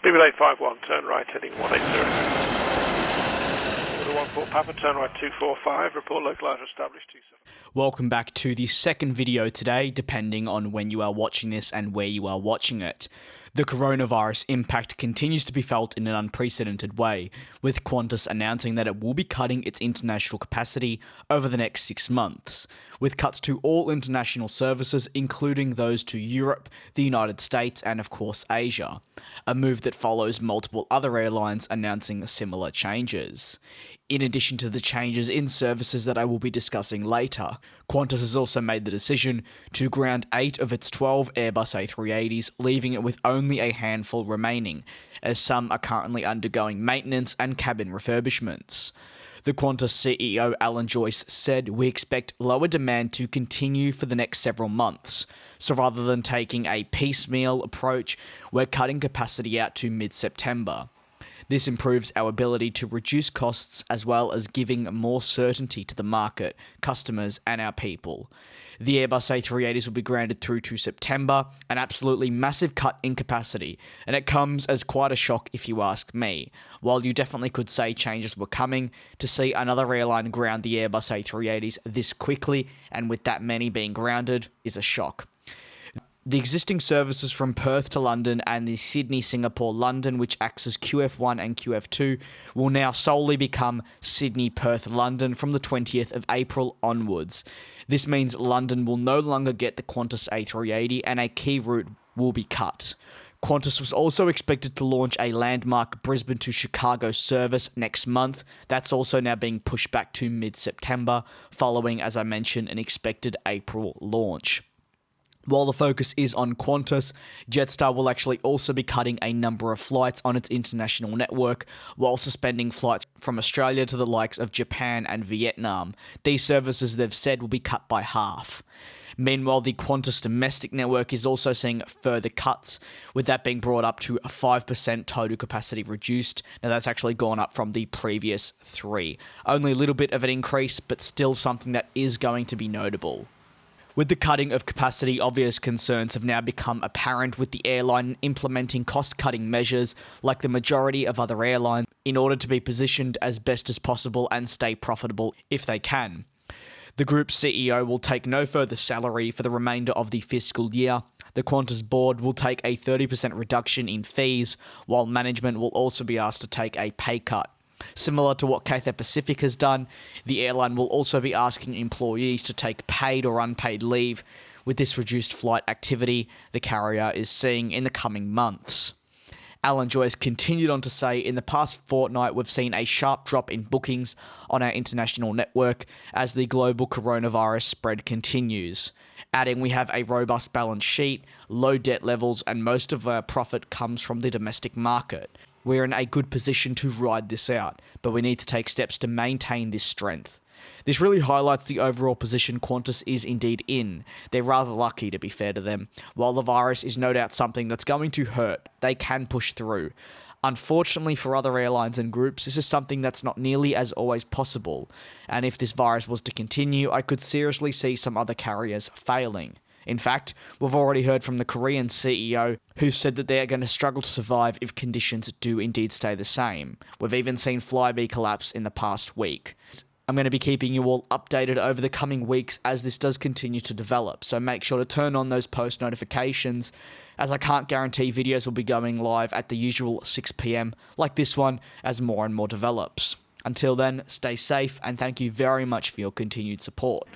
851, turn right, heading 180. 14 Papa, turn right 245, report localizer established 27. Welcome back to the second video today, depending on when you are watching this and where you are watching it. The coronavirus impact continues to be felt in an unprecedented way, with Qantas announcing that it will be cutting its international capacity over the next 6 months, with cuts to all international services, including those to Europe, the United States, and of course Asia, a move that follows multiple other airlines announcing similar changes. In addition to the changes in services that I will be discussing later, Qantas has also made the decision to ground 8 of its 12 Airbus A380s, leaving it with only a handful remaining, as some are currently undergoing maintenance and cabin refurbishments. The Qantas CEO Alan Joyce said, "We expect lower demand to continue for the next several months, so rather than taking a piecemeal approach, we're cutting capacity out to mid-September. This improves our ability to reduce costs as well as giving more certainty to the market, customers, and our people. The Airbus A380s will be grounded through to September, an absolutely massive cut in capacity, and it comes as quite a shock if you ask me. While you definitely could say changes were coming, to see another airline ground the Airbus A380s this quickly and with that many being grounded is a shock." The existing services from Perth to London and the Sydney-Singapore-London, which acts as QF1 and QF2, will now solely become Sydney-Perth-London from the 20th of April onwards. This means London will no longer get the Qantas A380 and a key route will be cut. Qantas was also expected to launch a landmark Brisbane to Chicago service next month. That's also now being pushed back to mid-September, following, as I mentioned, an expected April launch. While the focus is on Qantas, Jetstar will actually also be cutting a number of flights on its international network, while suspending flights from Australia to the likes of Japan and Vietnam. These services, they've said, will be cut by half. Meanwhile, the Qantas domestic network is also seeing further cuts, with that being brought up to a 5% total capacity reduced. Now, that's actually gone up from the previous 3. Only a little bit of an increase, but still something that is going to be notable. With the cutting of capacity, obvious concerns have now become apparent, with the airline implementing cost-cutting measures like the majority of other airlines in order to be positioned as best as possible and stay profitable if they can. The group's CEO will take no further salary for the remainder of the fiscal year. The Qantas board will take a 30% reduction in fees, while management will also be asked to take a pay cut. Similar to what Cathay Pacific has done, the airline will also be asking employees to take paid or unpaid leave, with this reduced flight activity the carrier is seeing in the coming months. Alan Joyce continued on to say, "In the past fortnight, we've seen a sharp drop in bookings on our international network as the global coronavirus spread continues." Adding, "We have a robust balance sheet, low debt levels, and most of our profit comes from the domestic market. We're in a good position to ride this out, but we need to take steps to maintain this strength." This really highlights the overall position Qantas is indeed in. They're rather lucky, to be fair to them. While the virus is no doubt something that's going to hurt, they can push through. Unfortunately for other airlines and groups, this is something that's not nearly as always possible, and if this virus was to continue, I could seriously see some other carriers failing. In fact, we've already heard from the Korean CEO who said that they are going to struggle to survive if conditions do indeed stay the same. We've even seen Flybe collapse in the past week. I'm going to be keeping you all updated over the coming weeks as this does continue to develop, so make sure to turn on those post notifications, as I can't guarantee videos will be going live at the usual 6 PM like this one as more and more develops. Until then, stay safe and thank you very much for your continued support.